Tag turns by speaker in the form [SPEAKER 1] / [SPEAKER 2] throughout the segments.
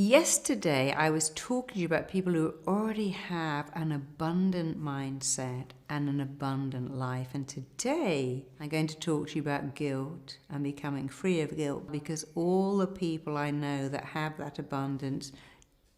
[SPEAKER 1] Yesterday, I was talking to you about people who already have an abundant mindset and an abundant life. And today, I'm going to talk to you about guilt and becoming free of guilt, because all the people I know that have that abundance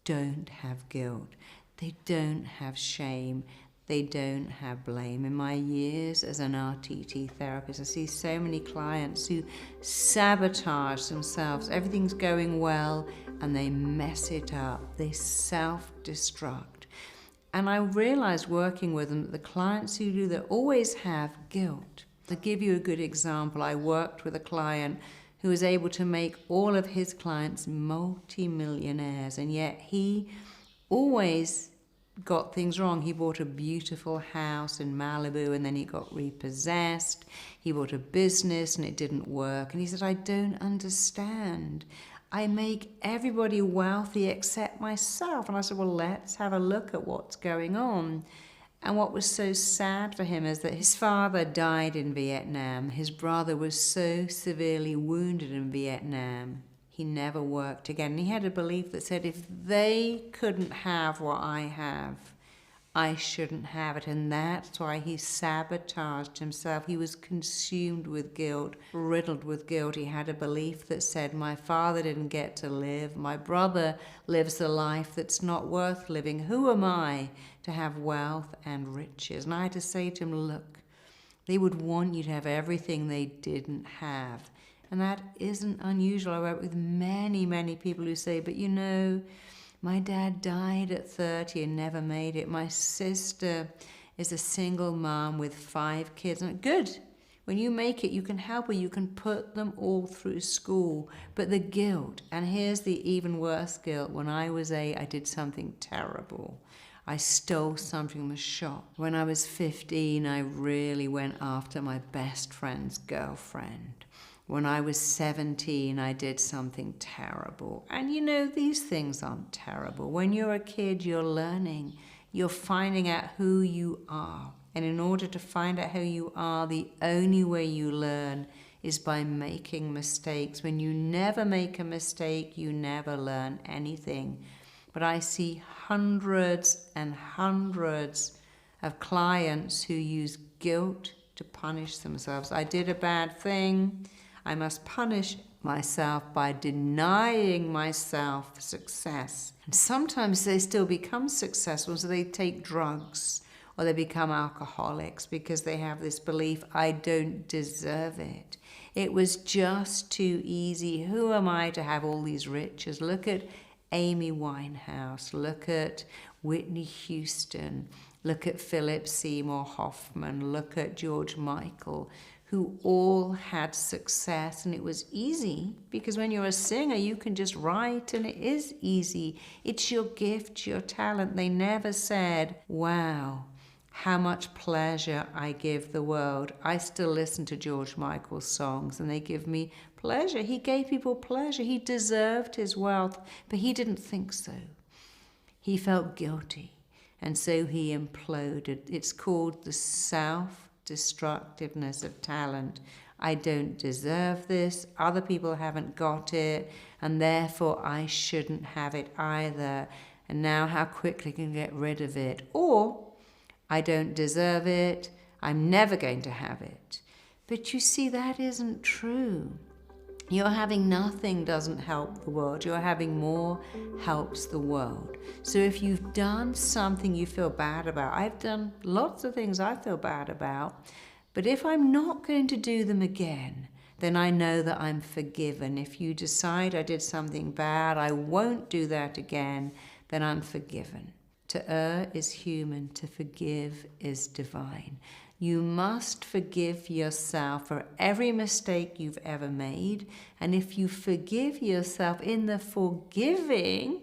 [SPEAKER 1] don't have guilt. They don't have shame. They don't have blame. In my years as an RTT therapist, I see so many clients who sabotage themselves. Everything's going well and they mess it up. They self-destruct. And I realized working with them that the clients who do that always have guilt. To give you a good example, I worked with a client who was able to make all of his clients multi-millionaires, and yet he always got things wrong. He bought a beautiful house in Malibu and then he got repossessed. He bought a business and it didn't work. And he said, I don't understand. I make everybody wealthy except myself. And I said, well, let's have a look at what's going on. And what was so sad for him is that his father died in Vietnam. His brother was so severely wounded in Vietnam. He never worked again. And he had a belief that said, if they couldn't have what I have, I shouldn't have it. And that's why he sabotaged himself. He was consumed with guilt, riddled with guilt. He had a belief that said, my father didn't get to live. My brother lives a life that's not worth living. Who am I to have wealth and riches? And I had to say to him, look, they would want you to have everything they didn't have. And that isn't unusual. I work with many, many people who say, but you know, my dad died at 30 and never made it. My sister is a single mom with 5 kids. And good. When you make it, you can help her. You can put them all through school. But the guilt, and here's the even worse guilt. When I was 8, I did something terrible. I stole something from a shop. When I was 15, I really went after my best friend's girlfriend. When I was 17, I did something terrible. And you know, these things aren't terrible. When you're a kid, you're learning. You're finding out who you are. And in order to find out who you are, the only way you learn is by making mistakes. When you never make a mistake, you never learn anything. But I see hundreds and hundreds of clients who use guilt to punish themselves. I did a bad thing. I must punish myself by denying myself success. And sometimes they still become successful, so they take drugs or they become alcoholics because they have this belief, I don't deserve it. It was just too easy. Who am I to have all these riches? Look at Amy Winehouse. Look at Whitney Houston. Look at Philip Seymour Hoffman. Look at George Michael, who all had success. And it was easy because when you're a singer, you can just write and it is easy. It's your gift, your talent. They never said, wow, how much pleasure I give the world. I still listen to George Michael's songs and they give me pleasure. He gave people pleasure. He deserved his wealth, but he didn't think so. He felt guilty. And so he imploded. It's called the self-destructiveness of talent. I don't deserve this. Other people haven't got it. And therefore, I shouldn't have it either. And now how quickly can I get rid of it? Or, I don't deserve it. I'm never going to have it. But you see, that isn't true. Your having nothing doesn't help the world. Your having more helps the world. So if you've done something you feel bad about, I've done lots of things I feel bad about, but if I'm not going to do them again, then I know that I'm forgiven. If you decide I did something bad, I won't do that again, then I'm forgiven. To err is human, to forgive is divine. You must forgive yourself for every mistake you've ever made. And if you forgive yourself in the forgiving,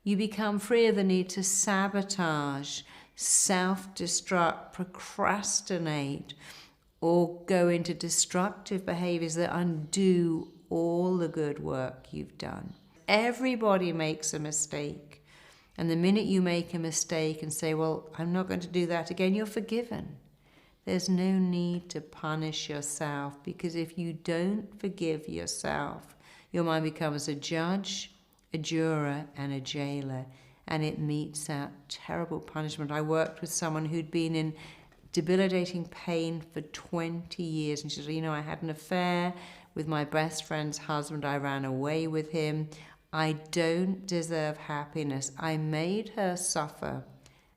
[SPEAKER 1] you become free of the need to sabotage, self-destruct, procrastinate, or go into destructive behaviors that undo all the good work you've done. Everybody makes a mistake. And the minute you make a mistake and say, well, I'm not going to do that again, you're forgiven. There's no need to punish yourself, because if you don't forgive yourself, your mind becomes a judge, a juror and a jailer, and it metes out terrible punishment. I worked with someone who'd been in debilitating pain for 20 years, and she said, I had an affair with my best friend's husband. I ran away with him. I don't deserve happiness. I made her suffer,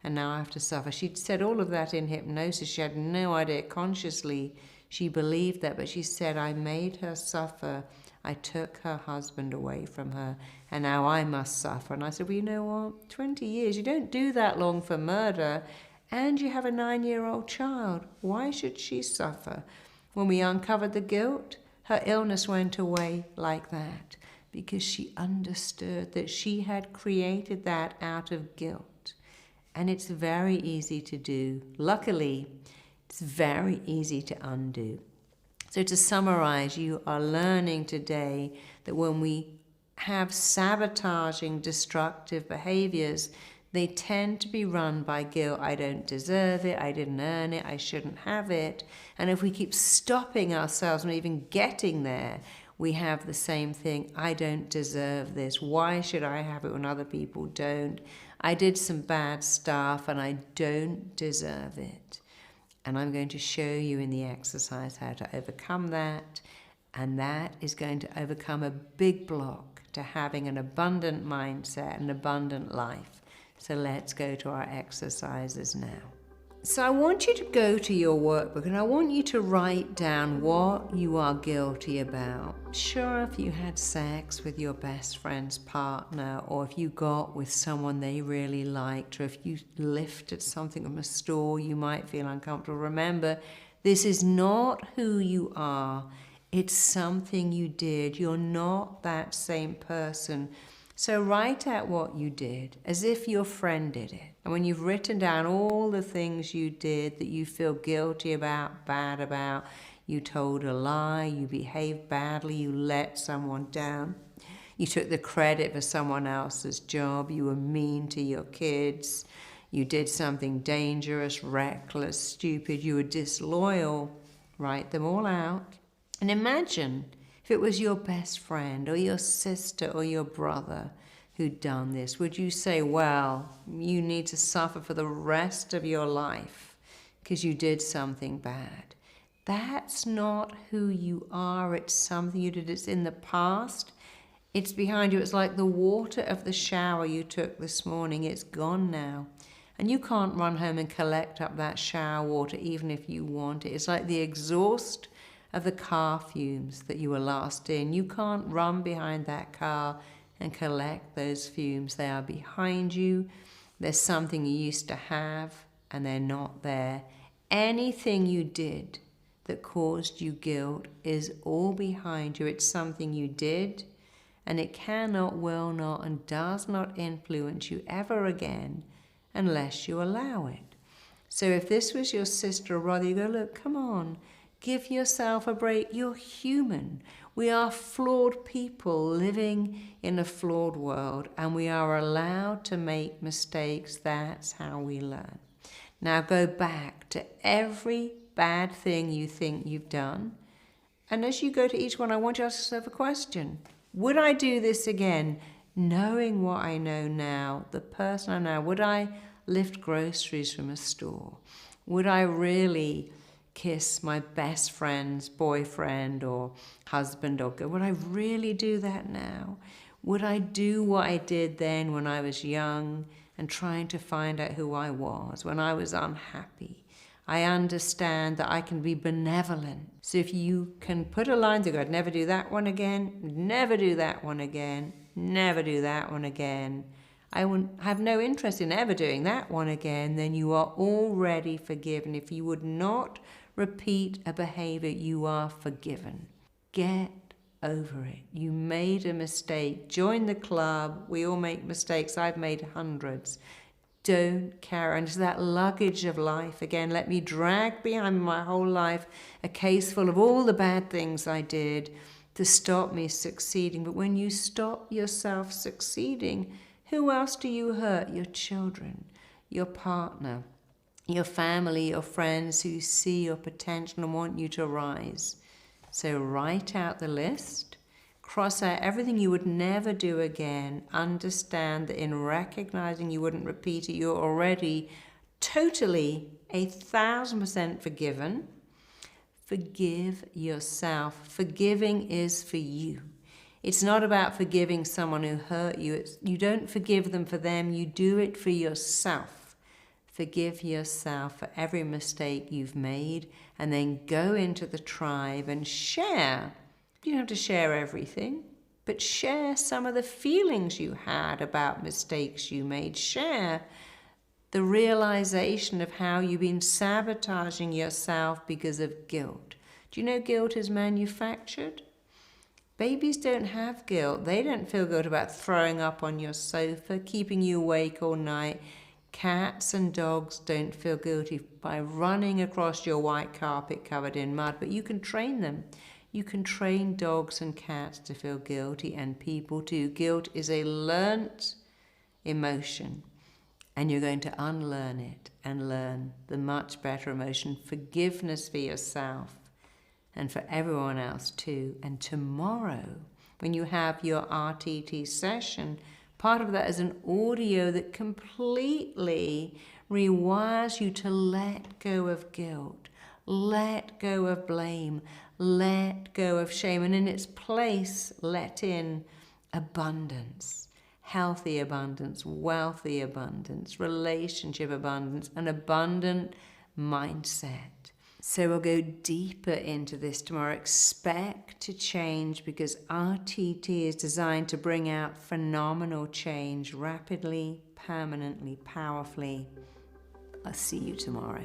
[SPEAKER 1] and now I have to suffer. She'd said all of that in hypnosis. She had no idea consciously she believed that, but she said, I made her suffer. I took her husband away from her, and now I must suffer. And I said, well, you know what? 20 years, you don't do that long for murder, and you have a 9-year-old child. Why should she suffer? When we uncovered the guilt, her illness went away like that, because she understood that she had created that out of guilt. And it's very easy to do. Luckily, it's very easy to undo. So to summarize, you are learning today that when we have sabotaging, destructive behaviors, they tend to be run by guilt. I don't deserve it, I didn't earn it, I shouldn't have it. And if we keep stopping ourselves from even getting there, we have the same thing. I don't deserve this. Why should I have it when other people don't? I did some bad stuff and I don't deserve it. And I'm going to show you in the exercise how to overcome that. And that is going to overcome a big block to having an abundant mindset, an abundant life. So let's go to our exercises now. So I want you to go to your workbook and I want you to write down what you are guilty about. Sure, if you had sex with your best friend's partner, or if you got with someone they really liked, or if you lifted something from a store, you might feel uncomfortable. Remember, this is not who you are. It's something you did. You're not that same person. So write out what you did as if your friend did it. And when you've written down all the things you did that you feel guilty about, bad about, you told a lie, you behaved badly, you let someone down, you took the credit for someone else's job, you were mean to your kids, you did something dangerous, reckless, stupid, you were disloyal, write them all out. And imagine if it was your best friend or your sister or your brother who'd done this. Would you say, well, you need to suffer for the rest of your life because you did something bad? That's not who you are. It's something you did. It's in the past. It's behind you. It's like the water of the shower you took this morning. It's gone now. And you can't run home and collect up that shower water even if you want it. It's like the exhaust of the car fumes that you were last in. You can't run behind that car and collect those fumes. They are behind you. There's something you used to have and they're not there. Anything you did that caused you guilt is all behind you. It's something you did and it cannot, will not, and does not influence you ever again unless you allow it. So if this was your sister or brother, you go, look, come on, give yourself a break. You're human. We are flawed people living in a flawed world, and we are allowed to make mistakes. That's how we learn. Now go back to every bad thing you think you've done. And as you go to each one, I want you to ask yourself a question. Would I do this again? Knowing what I know now, the person I know, would I lift groceries from a store? Would I really kiss my best friend's boyfriend or husband or girl? Would I really do that now? Would I do what I did then when I was young and trying to find out who I was, when I was unhappy? I understand that I can be benevolent. So if you can put a line through, I'd never do that one again, never do that one again, never do that one again. I have no interest in ever doing that one again, then you are already forgiven. If you would not repeat a behavior, you are forgiven. Get over it. You made a mistake. Join the club. We all make mistakes. I've made hundreds. Don't carry on. It's that luggage of life. Again, let me drag behind my whole life a case full of all the bad things I did to stop me succeeding. But when you stop yourself succeeding, who else do you hurt? Your children, your partner, your family, your friends who see your potential and want you to rise. So write out the list, Cross out everything you would never do again. Understand that in recognizing you wouldn't repeat it, you're already totally 1,000% forgiven. Forgive yourself. Forgiving is for you. It's not about forgiving someone who hurt you. You don't forgive them for them. You do it for yourself. Forgive yourself for every mistake you've made, and then go into the tribe and share. You don't have to share everything, but share some of the feelings you had about mistakes you made. Share the realization of how you've been sabotaging yourself because of guilt. Do you know guilt is manufactured? Babies don't have guilt. They don't feel good about throwing up on your sofa, keeping you awake all night. Cats and dogs don't feel guilty by running across your white carpet covered in mud, but you can train them. You can train dogs and cats to feel guilty, and people too. Guilt is a learnt emotion, and you're going to unlearn it and learn the much better emotion, forgiveness for yourself and for everyone else too. And tomorrow, when you have your RTT session, part of that is an audio that completely rewires you to let go of guilt, let go of blame, let go of shame, and in its place, let in abundance, healthy abundance, wealthy abundance, relationship abundance, an abundant mindset. So we'll go deeper into this tomorrow. Expect to change, because RTT is designed to bring out phenomenal change rapidly, permanently, powerfully. I'll see you tomorrow.